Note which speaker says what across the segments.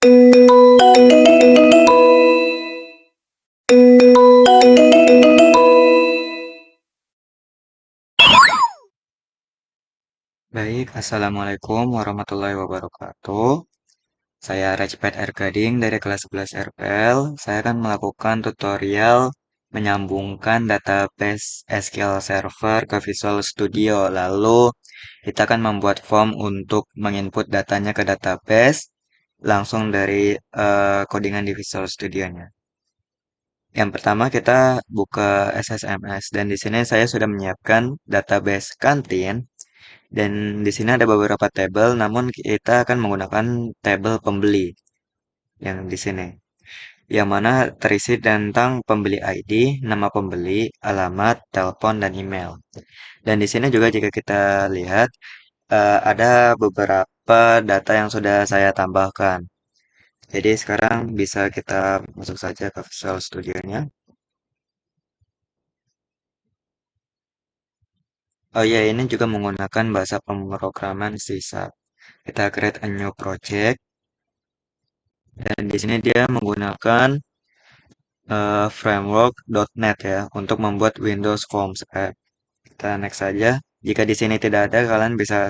Speaker 1: Baik, Assalamualaikum warahmatullahi wabarakatuh. Saya Rajpet R. Gading dari kelas 11 RPL. Saya akan melakukan tutorial menyambungkan database SQL Server ke Visual Studio. Lalu, kita akan membuat form untuk menginput datanya ke database langsung dari codingan di Visual Studio-nya. Yang pertama kita buka SSMS dan di sini saya sudah menyiapkan database kantin. Dan di sini ada beberapa tabel, namun kita akan menggunakan tabel pembeli yang di sini, yang mana terisi tentang pembeli ID, nama pembeli, alamat, telepon, dan email. Dan di sini juga jika kita lihat ada beberapa data yang sudah saya tambahkan. Jadi sekarang bisa kita masuk saja ke Visual Studio-nya. Oh ya, ini juga menggunakan bahasa pemrograman C#. Kita create a new project dan di sini dia menggunakan framework.net ya untuk membuat Windows Forms. Kita next saja. Jika di sini tidak ada, kalian bisa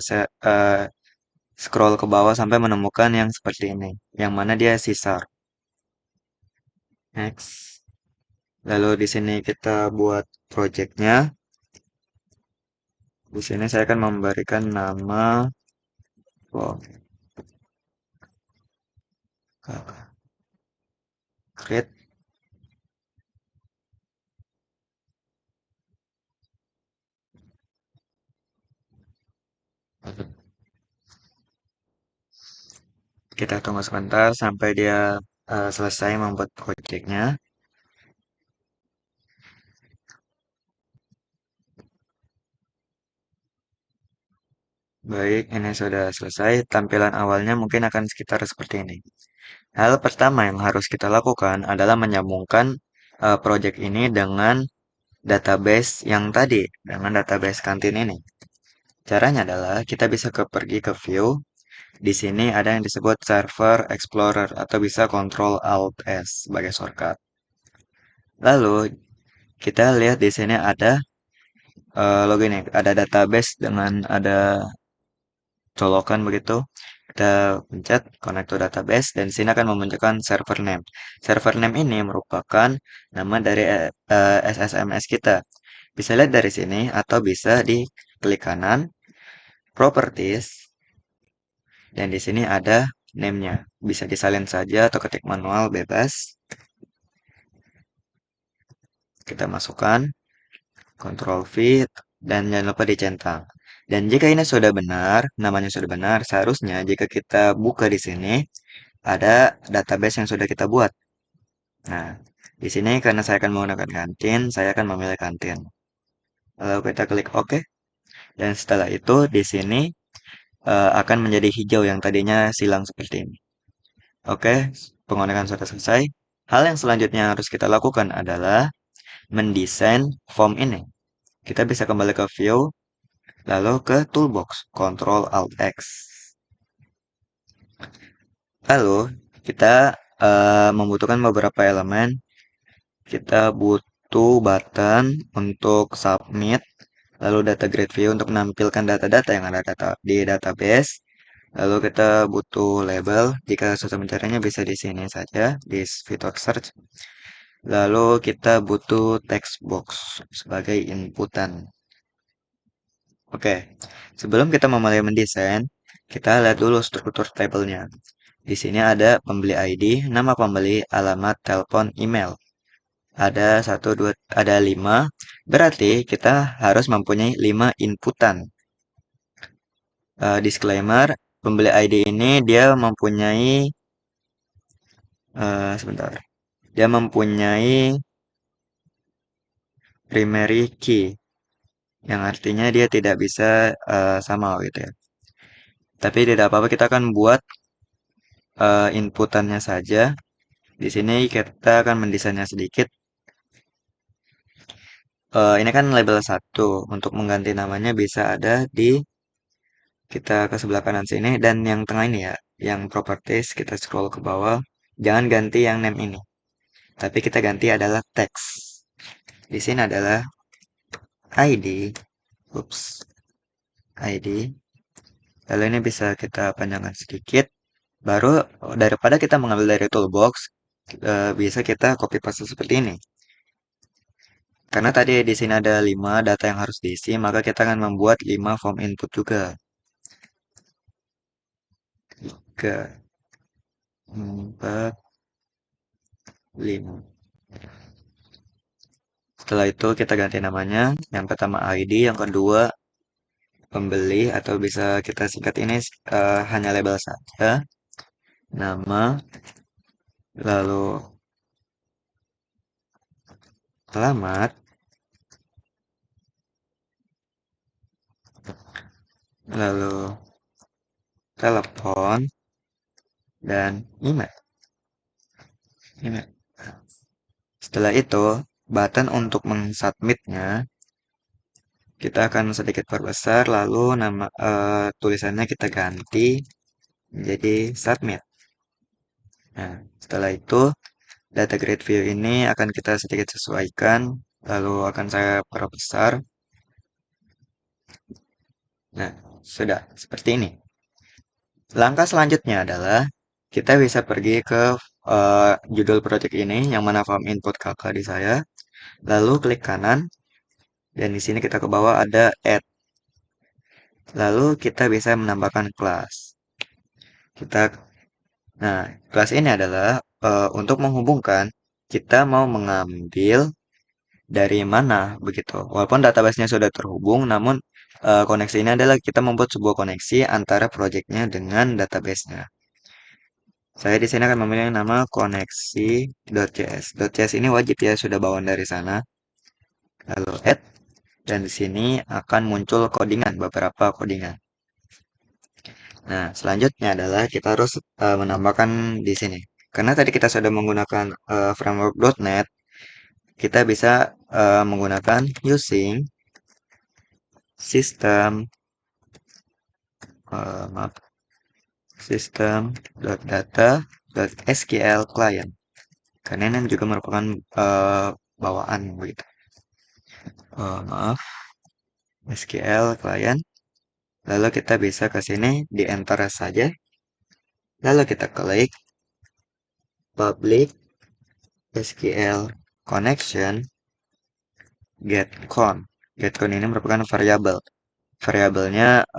Speaker 1: scroll ke bawah sampai menemukan yang seperti ini, yang mana dia C#. Next. Lalu di sini kita buat projectnya. Di sini saya akan memberikan nama oh, create. Kita tunggu sebentar sampai dia selesai membuat projectnya. Baik, ini sudah selesai. Tampilan awalnya mungkin akan sekitar seperti ini. Hal pertama yang harus kita lakukan adalah menyambungkan project ini dengan database yang tadi, dengan database kantin ini. Caranya adalah kita bisa pergi ke view. Di sini ada yang disebut server explorer atau bisa Control Alt S sebagai shortcut. Lalu kita lihat di sini ada login ya, ada database dengan ada colokan begitu. Kita pencet connect to database dan di sini akan memunculkan server name. Server name ini merupakan nama dari SSMS kita. Bisa lihat dari sini atau bisa di klik kanan properties dan di sini ada name-nya. Bisa disalin saja atau ketik manual bebas. Kita masukkan Ctrl V dan jangan lupa dicentang. Dan jika ini sudah benar, namanya sudah benar, seharusnya jika kita buka di sini ada database yang sudah kita buat. Nah, di sini karena saya akan menggunakan kantin, saya akan memilih kantin. Lalu kita klik OK, dan setelah itu di sini akan menjadi hijau yang tadinya silang seperti ini. Oke, penggunaan sudah selesai. Hal yang selanjutnya harus kita lakukan adalah mendesain form ini. Kita bisa kembali ke view, lalu ke toolbox, Ctrl Alt X. Lalu kita membutuhkan beberapa elemen. Kita butuh button untuk submit, lalu data grid view untuk menampilkan data-data yang ada di database. Lalu kita butuh label. Jika susah mencarinya bisa di sini saja di fitur search. Lalu kita butuh text box sebagai inputan. Oke, sebelum kita memulai mendesain, kita lihat dulu struktur tabelnya. Di sini ada pembeli ID, nama pembeli, alamat, telepon, email. Ada satu, dua, ada 5. Berarti kita harus mempunyai 5 inputan. Disclaimer, pembeli ID ini dia mempunyai sebentar. Dia mempunyai primary key, yang artinya dia tidak bisa sama gitu ya. Tapi tidak apa-apa, kita akan buat inputannya saja. Di sini kita akan mendesainnya sedikit. Ini kan label 1. Untuk mengganti namanya bisa ada di kita ke sebelah kanan sini dan yang tengah ini ya. yang properties, kita scroll ke bawah. Jangan ganti yang name ini, tapi kita ganti adalah text. Di sini adalah ID, oops, ID. Lalu ini bisa kita panjangkan sedikit. Baru daripada kita mengambil dari toolbox, bisa kita copy paste seperti ini. Karena tadi di sini ada 5 data yang harus diisi, maka kita akan membuat 5 form input juga. 3, 4, 5. Setelah itu kita ganti namanya. Yang pertama ID, yang kedua pembeli atau bisa kita singkat ini hanya label saja. Nama, lalu alamat, lalu telepon, dan email. Setelah itu, button untuk mensubmitnya kita akan sedikit perbesar, lalu nama tulisannya kita ganti menjadi submit. Nah, setelah itu data grid view ini akan kita sedikit sesuaikan, lalu akan saya perbesar. Nah, sudah seperti ini. Langkah selanjutnya adalah kita bisa pergi ke judul project ini yang mana form input kakak di saya, lalu klik kanan dan di sini kita ke bawah ada add. Lalu kita bisa menambahkan kelas. Kita Nah, kelas ini adalah untuk menghubungkan kita mau mengambil dari mana begitu. Walaupun database-nya sudah terhubung, namun koneksi ini adalah kita membuat sebuah koneksi antara project-nya dengan database-nya. Saya di sini akan memilih nama koneksi.js. .js ini wajib ya sudah bawaan dari sana. Lalu add dan di sini akan muncul codingan, beberapa codingan. Nah, selanjutnya adalah kita harus menambahkan di sini. Karena tadi kita sudah menggunakan framework.NET, kita bisa menggunakan using system maaf, system.data.sql client. Karena ini juga merupakan bawaan begitu. Maaf, SQL client. Lalu kita bisa ke sini di enter saja. Lalu kita klik public SQL connection getCon. GetCon ini merupakan variabel. Variabelnya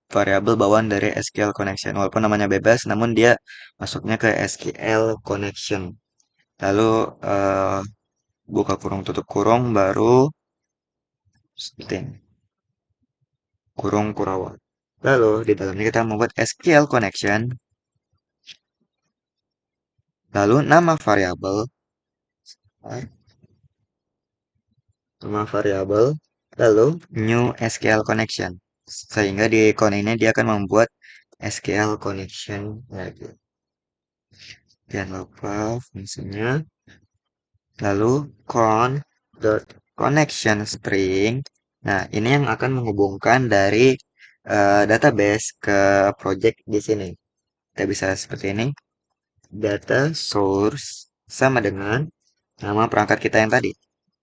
Speaker 1: variabel bawaan dari SQL connection. Walaupun namanya bebas, namun dia masuknya ke SQL connection. Lalu buka kurung tutup kurung baru setting kurung kurawal. Lalu di dalamnya kita membuat SQL connection. Lalu nama variabel, lalu new SQL connection. Sehingga di con ini dia akan membuat SQL connection lagi. Jangan lupa fungsinya. Lalu connection string. Nah, ini yang akan menghubungkan dari database ke project di sini. Kita bisa seperti ini. Data source sama dengan nama perangkat kita yang tadi.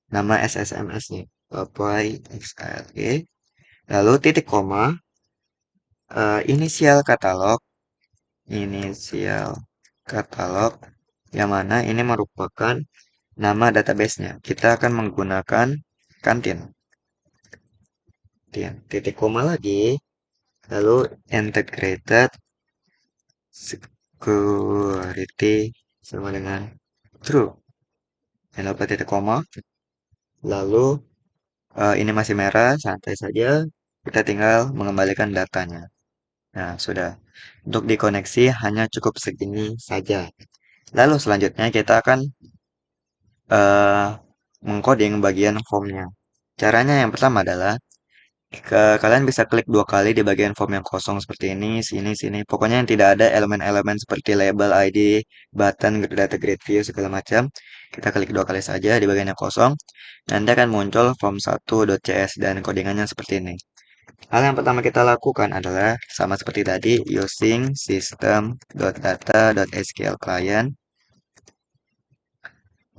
Speaker 1: Nama SSMS-nya. Papai XALG. Lalu titik koma. Inisial katalog. Yang mana ini merupakan nama database-nya. Kita akan menggunakan kantin. Titik koma lagi. Lalu integrated security sama dengan true. Jangan lupa titik koma. Lalu ini masih merah, santai saja. Kita tinggal mengembalikan datanya. Nah, sudah. Untuk dikoneksi hanya cukup segini saja. Lalu selanjutnya kita akan mengcoding bagian formnya. Caranya yang pertama adalah kalian bisa klik 2 kali di bagian form yang kosong seperti ini, sini, sini. Pokoknya yang tidak ada elemen-elemen seperti label, ID, button, data grid view, segala macam. Kita klik 2 kali saja di bagian yang kosong. Nanti akan muncul form1.cs dan codingannya seperti ini. Hal yang pertama kita lakukan adalah sama seperti tadi, using system.data.sql client.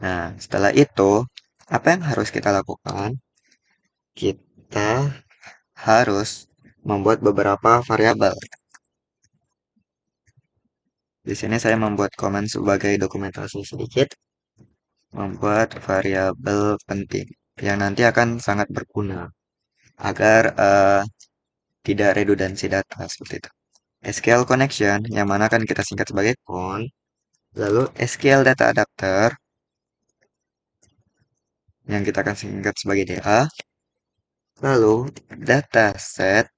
Speaker 1: Nah, setelah itu, apa yang harus kita lakukan? Kita harus membuat beberapa variabel. Di sini saya membuat komen sebagai dokumentasi sedikit, membuat variabel penting yang nanti akan sangat berguna agar tidak redundansi data seperti itu. SQL connection yang mana akan kita singkat sebagai con, lalu SQL data adapter yang kita akan singkat sebagai DA, lalu data set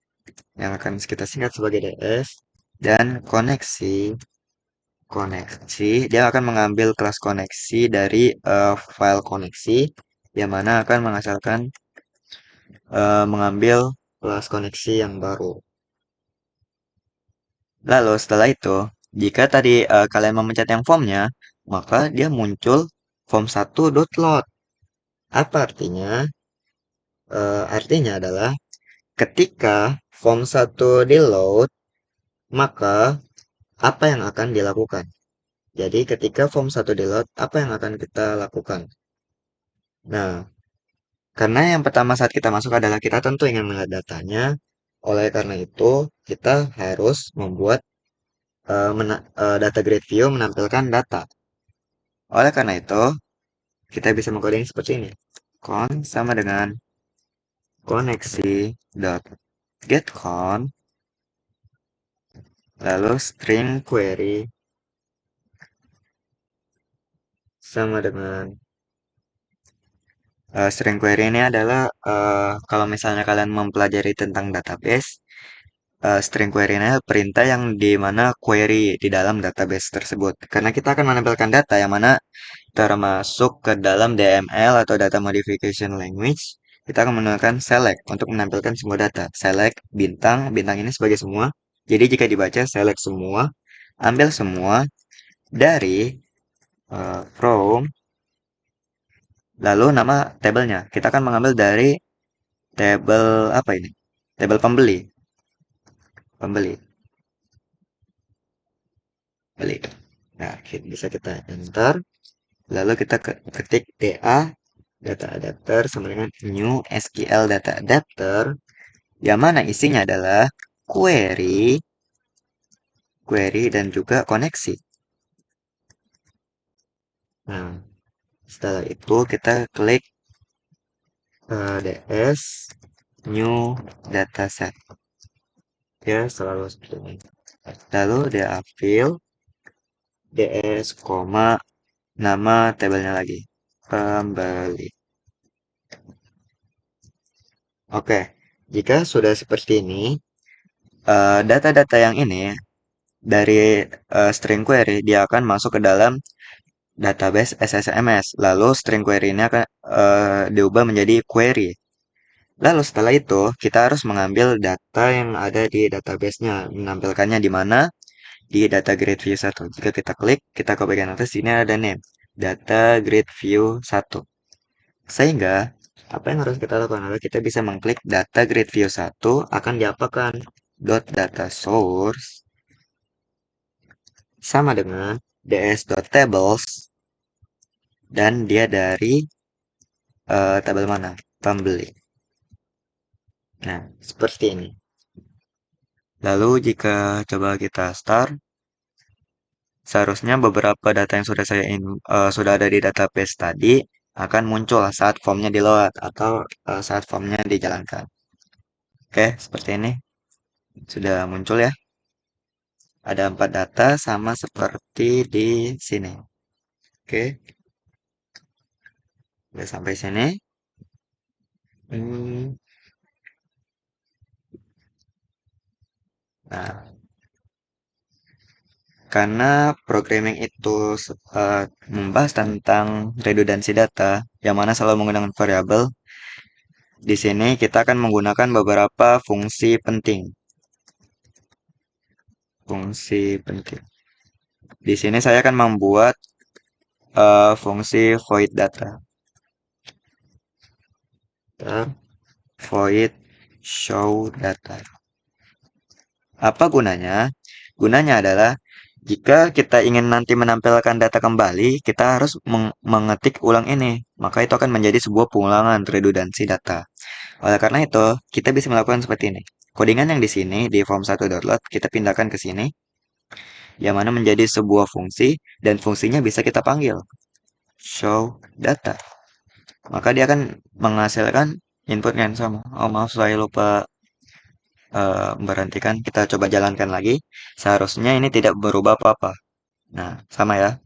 Speaker 1: yang akan kita singkat sebagai DS, dan koneksi dia akan mengambil kelas koneksi dari file koneksi yang mana akan menghasilkan mengambil kelas koneksi yang baru. Lalu setelah itu, jika tadi kalian memencet yang formnya, maka dia muncul form1.load. Apa artinya? Artinya adalah ketika form1 di load, maka apa yang akan dilakukan? Jadi ketika form1 di load, apa yang akan kita lakukan? Nah, karena yang pertama saat kita masuk adalah kita tentu ingin melihat datanya. Oleh karena itu, kita harus membuat data grid view menampilkan data. Oleh karena itu, kita bisa mengcoding seperti ini. Con sama dengan koneksi dot get con, lalu string query sama dengan string query ini adalah kalau misalnya kalian mempelajari tentang database, string query ini adalah perintah yang di mana query di dalam database tersebut. Karena kita akan menampilkan data yang mana termasuk ke dalam DML atau data modification language, kita akan menggunakan select untuk menampilkan semua data. Select bintang, bintang ini sebagai semua. Jadi jika dibaca select semua, ambil semua dari from, lalu nama tabelnya. Kita akan mengambil dari tabel apa ini? Tabel pembeli. Pembeli. Beli. Nah, bisa kita enter. Lalu kita ketik DA data adapter sama dengan new SQL data adapter yang mana isinya adalah query dan juga koneksi. Nah, setelah itu kita klik DS new dataset. Ya, selalu seperti ini. Lalu dia fill DS, nama tabelnya lagi. Pembeli. Oke, jika sudah seperti ini, data-data yang ini dari string query dia akan masuk ke dalam database SSMS. Lalu string query ini akan diubah menjadi query. Lalu setelah itu kita harus mengambil data yang ada di database-nya, menampilkannya di mana? Di data grid view 1. Jika kita klik, kita ke bagian atas sini ada name, data grid view 1. Sehingga apa yang harus kita lakukan adalah kita bisa mengklik data grid view 1 akan diapakan dot data source sama dengan ds.tables dan dia dari tabel mana? Pembeli. Nah, seperti ini. Lalu jika coba kita start, seharusnya beberapa data yang sudah ada di database tadi akan muncul saat formnya di load atau saat formnya dijalankan. Oke, seperti ini. Sudah muncul ya. Ada 4 data sama seperti di sini. Oke, udah sampai sini. Hmm, Nah, karena programming itu membahas tentang redundansi data, yang mana selalu menggunakan variabel, di sini kita akan menggunakan beberapa fungsi penting. Fungsi penting. Di sini saya akan membuat fungsi void data. Void show data. Apa gunanya? Gunanya adalah jika kita ingin nanti menampilkan data kembali, kita harus mengetik ulang ini. Maka itu akan menjadi sebuah pengulangan redundansi data. Oleh karena itu, kita bisa melakukan seperti ini. Codingan yang di sini di form1.load kita pindahkan ke sini, yang mana menjadi sebuah fungsi dan fungsinya bisa kita panggil show data. Maka dia akan menghasilkan input yang sama. Oh maaf, saya lupa berhentikan. Kita coba jalankan lagi. Seharusnya ini tidak berubah apa-apa. Nah, sama ya.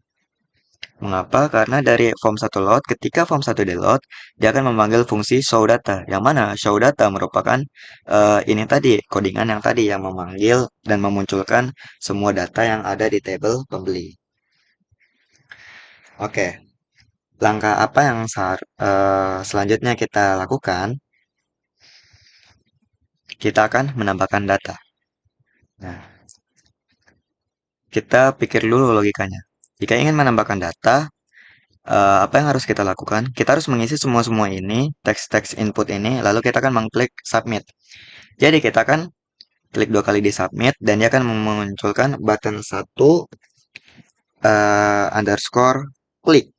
Speaker 1: Mengapa? Karena dari form1 load, ketika form1 di-load, dia akan memanggil fungsi show data. Yang mana show data merupakan ini tadi, codingan yang tadi yang memanggil dan memunculkan semua data yang ada di tabel pembeli. Oke, langkah apa yang selanjutnya kita lakukan? Kita akan menambahkan data. Nah, kita pikir dulu logikanya. Jika ingin menambahkan data, apa yang harus kita lakukan? Kita harus mengisi semua-semua ini, teks-teks input ini, lalu kita akan mengklik submit. Jadi kita akan klik 2 kali di submit, dan dia akan memunculkan button satu underscore klik.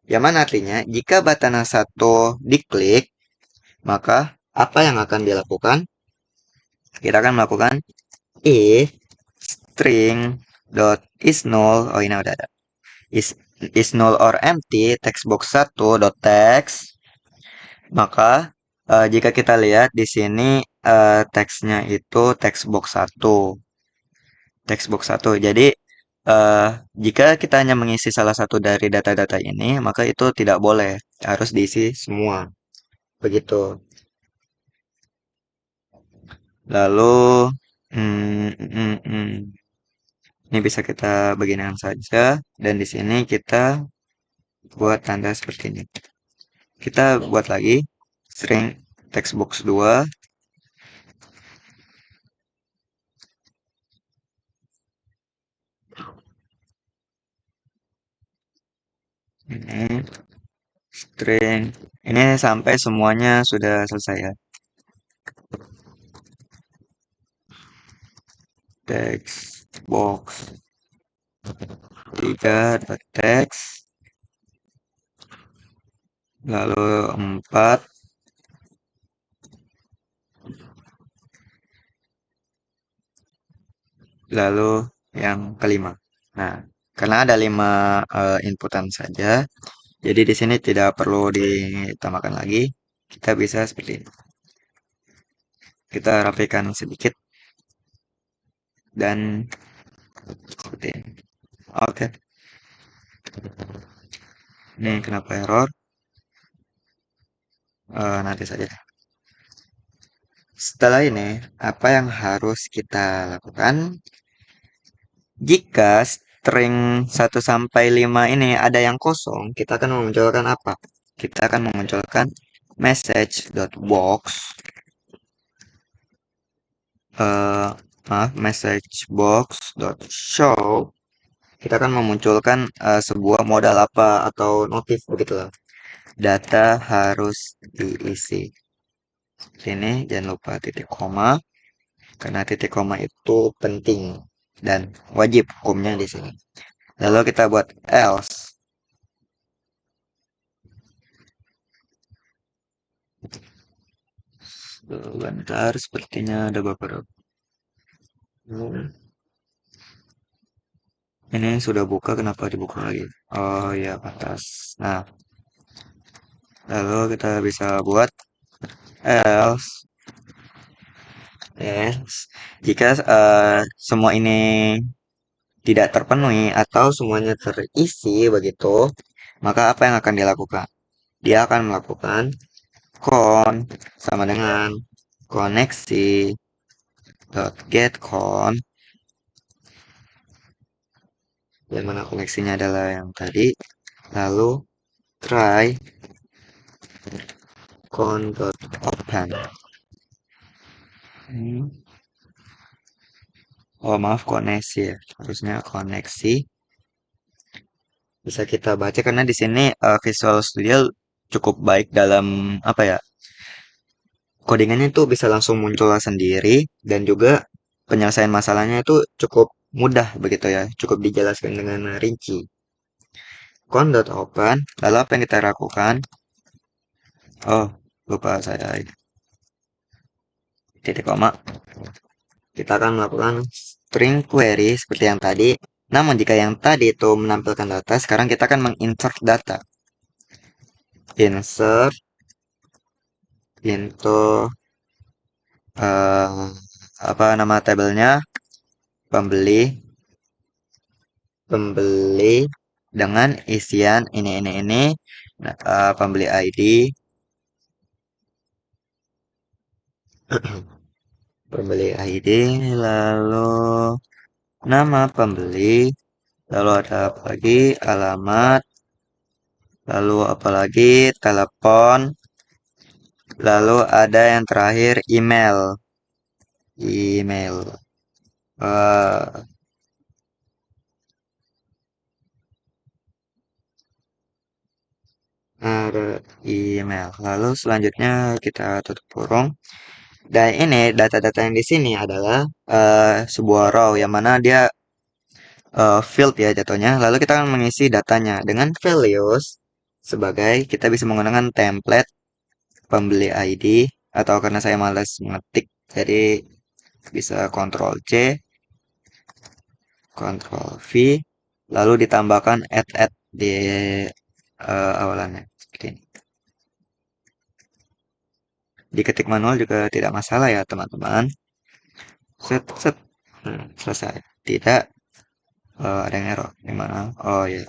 Speaker 1: Yang mana artinya, jika button satu diklik, maka apa yang akan dilakukan? Kita akan melakukan if string dot is null. Oh, ini udah ada. Is null or empty text box 1 dot text. Maka jika kita lihat di sini teksnya itu text box 1. Text box 1. Jadi eh, jika kita hanya mengisi salah satu dari data-data ini, maka itu tidak boleh. Harus diisi semua. Begitu. Lalu ini bisa kita beginikan saja, dan di sini kita buat tanda seperti ini. Kita buat lagi string textbox 2. Ini string. Ini sampai semuanya sudah selesai ya. Textbox 3 teks. Lalu 4. Lalu yang kelima. Nah, karena ada 5 inputan saja, jadi di sini tidak perlu ditambahkan lagi. Kita bisa seperti ini. Kita rapikan sedikit dan seperti ini. Oke. Ini kenapa error? Nanti saja. Setelah ini, apa yang harus kita lakukan? Jika string 1 sampai 5 ini ada yang kosong, kita akan memunculkan apa? Kita akan memunculkan message.box messagebox.show. Kita akan memunculkan sebuah modal apa atau notif begitulah. Data harus diisi. Ini jangan lupa titik koma, karena titik koma itu penting dan wajib hukumnya di sini. Lalu kita buat else. Sebentar, sepertinya ada beberapa. Ini sudah buka, kenapa dibuka lagi? Oh ya, atas. Nah, lalu kita bisa buat else. Jika semua ini tidak terpenuhi atau semuanya terisi begitu, maka apa yang akan dilakukan? Dia akan melakukan con sama dengan koneksi get con, yang mana koneksinya adalah yang tadi, lalu try con.open. Oh maaf, koneksi ya, harusnya koneksi. Bisa kita baca karena di sini Visual Studio cukup baik dalam apa ya, codingannya itu bisa langsung muncul sendiri dan juga penyelesaian masalahnya itu cukup mudah begitu ya, cukup dijelaskan dengan rinci. Con.open, lalu apa yang kita lakukan? Oh, lupa saya titik koma. Kita akan melakukan string query seperti yang tadi. Namun jika yang tadi itu menampilkan data, sekarang kita akan menginsert data. Insert into apa nama tabelnya? Pembeli, pembeli dengan isian ini. Nah, pembeli ID, pembeli ID, lalu nama pembeli, lalu ada apa lagi? Alamat, lalu apalagi telepon, lalu ada yang terakhir email. Email. Eh, ada email. Lalu selanjutnya kita tutup kurung. Dan ini data-data yang di sini adalah sebuah row yang mana dia field ya jatuhnya. Lalu kita akan mengisi datanya dengan values sebagai kita bisa menggunakan template pembeli ID atau karena saya malas mengetik jadi bisa Ctrl C, Ctrl V, lalu ditambahkan add di awalannya. Seperti ini. Diketik manual juga tidak masalah ya teman-teman. Set set. Selesai. Tidak ada yang error. Gimana? Oh ya.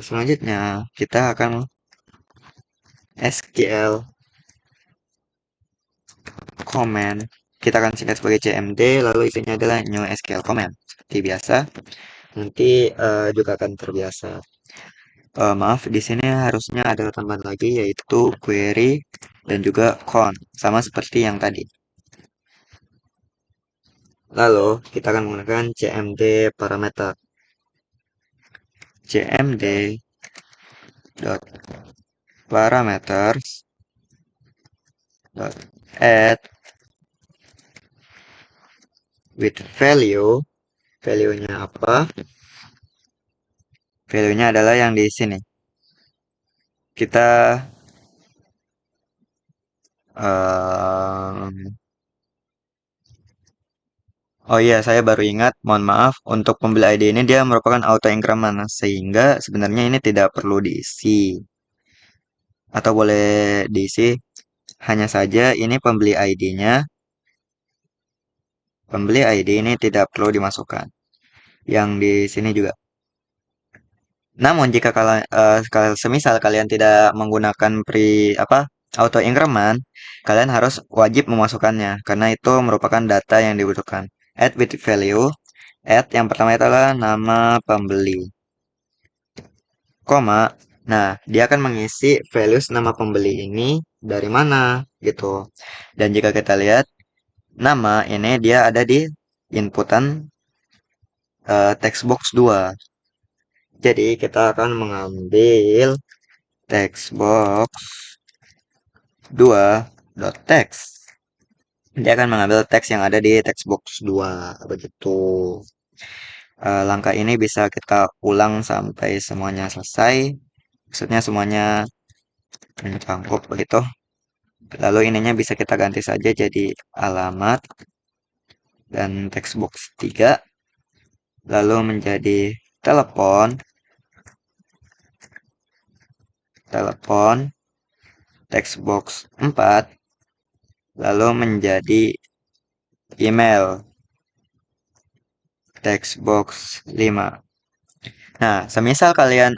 Speaker 1: Selanjutnya kita akan SQL comment. Kita akan singkat sebagai CMD, lalu isinya adalah new SQL comment. Seperti biasa, nanti juga akan terbiasa. Maaf, di sini harusnya ada tambahan lagi yaitu query dan juga con, sama seperti yang tadi. Lalu kita akan menggunakan CMD parameter. CMD dot parameters dot add with value. Value-nya apa? Value-nya adalah yang di sini. Kita oh iya, saya baru ingat, mohon maaf, untuk pembeli ID ini dia merupakan auto increment, sehingga sebenarnya ini tidak perlu diisi. Atau boleh diisi, hanya saja ini pembeli ID ini tidak perlu dimasukkan. Yang di sini juga. Namun jika semisal kalian tidak menggunakan auto increment, kalian harus wajib memasukkannya karena itu merupakan data yang dibutuhkan. Add with value, add yang pertama itu adalah nama pembeli, koma. Nah, dia akan mengisi values nama pembeli ini dari mana gitu. Dan jika kita lihat nama ini dia ada di inputan text box 2. Jadi kita akan mengambil text box 2 dot text. Dia akan mengambil teks yang ada di text box 2 begitu. Langkah ini bisa kita ulang sampai semuanya selesai. Maksudnya semuanya mencangkup begitu. Lalu ininya bisa kita ganti saja jadi alamat dan text box 3. Lalu menjadi telepon, text box 4. Lalu menjadi email, text box 5. Nah, semisal kalian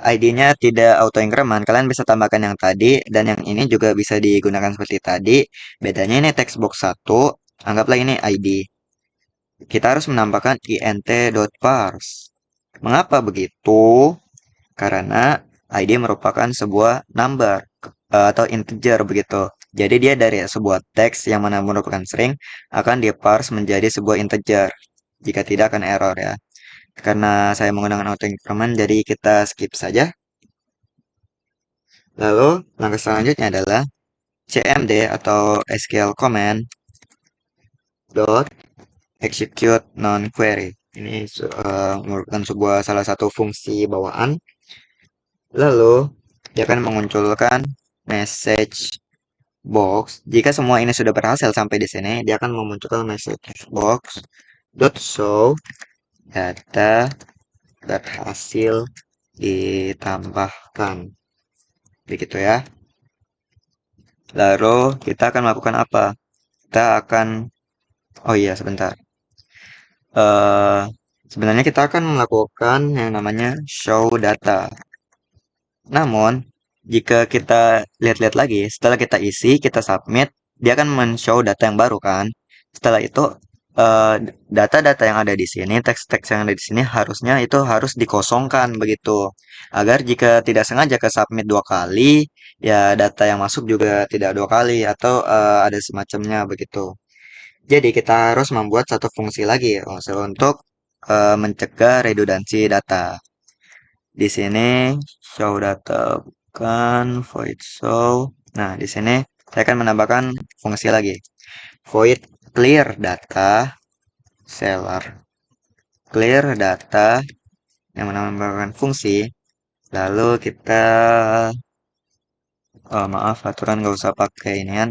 Speaker 1: ID-nya tidak auto increment, kalian bisa tambahkan yang tadi dan yang ini juga bisa digunakan seperti tadi. Bedanya ini text box 1, anggaplah ini ID. Kita harus menambahkan int.parse. Mengapa begitu? Karena ID merupakan sebuah number atau integer begitu. Jadi dia dari sebuah teks yang mana merupakan string akan diparse menjadi sebuah integer. Jika tidak akan error ya. Karena saya menggunakan auto increment jadi kita skip saja. Lalu langkah selanjutnya adalah cmd atau SQL command dot execute non query. Ini merupakan sebuah salah satu fungsi bawaan. Lalu dia akan mengunculkan message box. Jika semua ini sudah berhasil sampai di sini, dia akan memunculkan message box dot show data berhasil ditambahkan. Begitu ya. Lalu kita akan melakukan apa? Kita akan, oh iya sebentar. eh Sebenarnya kita akan melakukan yang namanya show data. Namun, jika kita lihat-lihat lagi, setelah kita isi, kita submit, dia akan men-show data yang baru kan. Setelah itu, eh, data-data yang ada di sini, teks-teks yang ada di sini harusnya itu harus dikosongkan begitu. Agar jika tidak sengaja ke submit dua kali, ya data yang masuk juga tidak dua kali atau ada semacamnya begitu. Jadi kita harus membuat satu fungsi lagi untuk mencegah redundansi data. Di sini show data bukan void show. Nah, di sini saya akan menambahkan fungsi lagi. Void clear data seller. Clear data yang menambahkan fungsi. Lalu kita maaf aturan nggak usah pakai ini kan.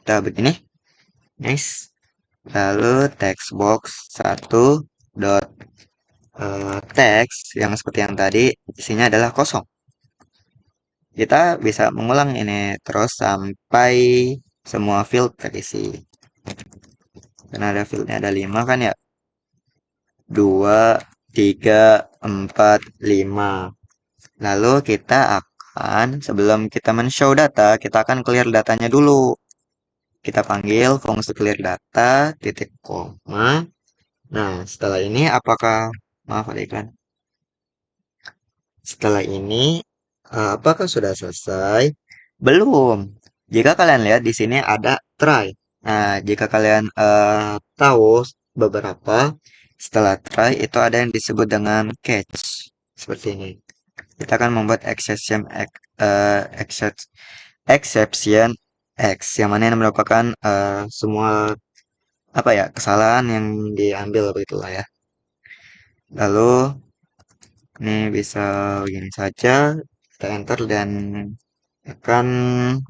Speaker 1: Kita begini. Nice. Lalu text box 1 dot teks yang seperti yang tadi isinya adalah kosong. Kita bisa mengulang ini terus sampai semua field terisi. Karena ada fieldnya ada 5 kan ya. 2, 3, 4, 5. Lalu kita akan, sebelum kita men-show data, kita akan clear datanya dulu. Kita panggil fungsi clear data, titik koma. Nah, setelah ini apakah, maaf ada iklan. Setelah ini, apakah sudah selesai? Belum. Jika kalian lihat di sini ada try. Nah, jika kalian tahu beberapa, setelah try itu ada yang disebut dengan catch. Seperti ini. Kita akan membuat exception X, yang mana ini merupakan semua apa ya kesalahan yang diambil begitulah ya. Lalu ini bisa begini saja, kita enter dan akan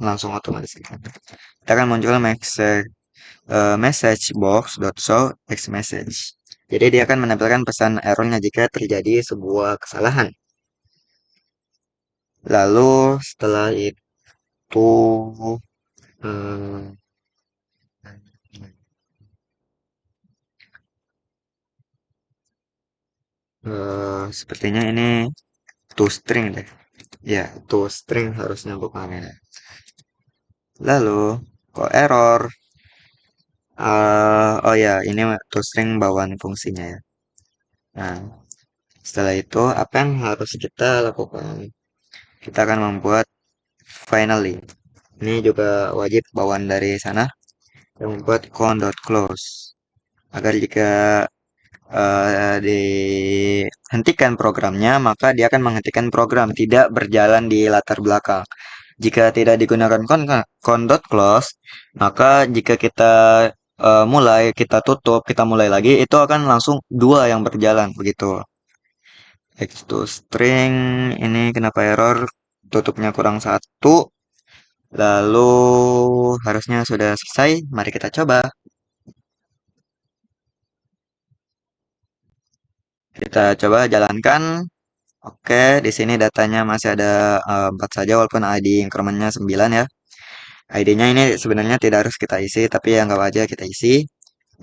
Speaker 1: langsung otomatis. Kita akan muncul message box dot show text message. Jadi dia akan menampilkan pesan errornya jika terjadi sebuah kesalahan. Lalu setelah itu hmm, sepertinya ini toString deh. Ya, toString harusnya bukannya. Lalu kok error? Oh ya, ini toString bawaan fungsinya ya. Nah, setelah itu apa yang harus kita lakukan? Kita akan membuat finally. Ini juga wajib bawaan dari sana yang membuat count.close agar jika dihentikan programnya, maka dia akan menghentikan program, tidak berjalan di latar belakang. Jika tidak digunakan count.close, maka jika kita mulai, kita tutup, kita mulai lagi, itu akan langsung dua yang berjalan begitu. X to string ini kenapa error? Tutupnya kurang satu. Lalu harusnya sudah selesai. Mari kita coba. Kita coba jalankan. Oke, di sini datanya masih ada 4 saja walaupun ID incrementnya 9 ya. ID-nya ini sebenarnya tidak harus kita isi, tapi anggap aja kita isi.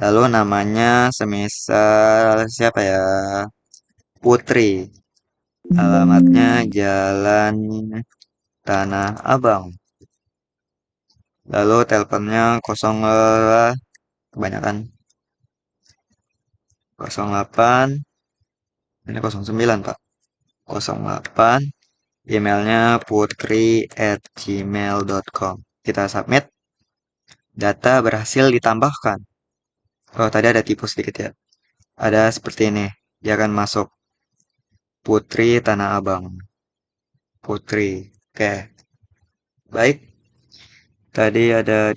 Speaker 1: Lalu namanya semisal siapa ya? Putri. Alamatnya Jalan Tanah Abang. Lalu teleponnya 0 kebanyakan 08, ini 09 Pak. 08, emailnya putri@gmail.com. Kita submit, data berhasil ditambahkan. Oh, tadi ada tipu sedikit ya. Ada seperti ini. Dia akan masuk Putri Tanah Abang. Putri. Oke, baik. Tadi ada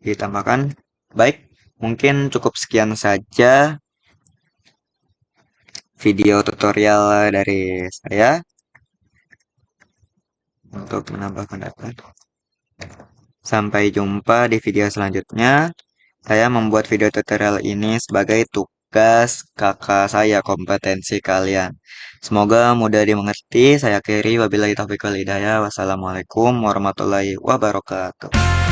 Speaker 1: ditambahkan. Baik, mungkin cukup sekian saja video tutorial dari saya untuk menambah pendapat. Sampai jumpa di video selanjutnya. Saya membuat video tutorial ini sebagai tugas kakak saya kompetensi kalian. Semoga mudah dimengerti. Saya akhiri wabillahi taufiq wal hidayah. Wassalamualaikum warahmatullahi wabarakatuh.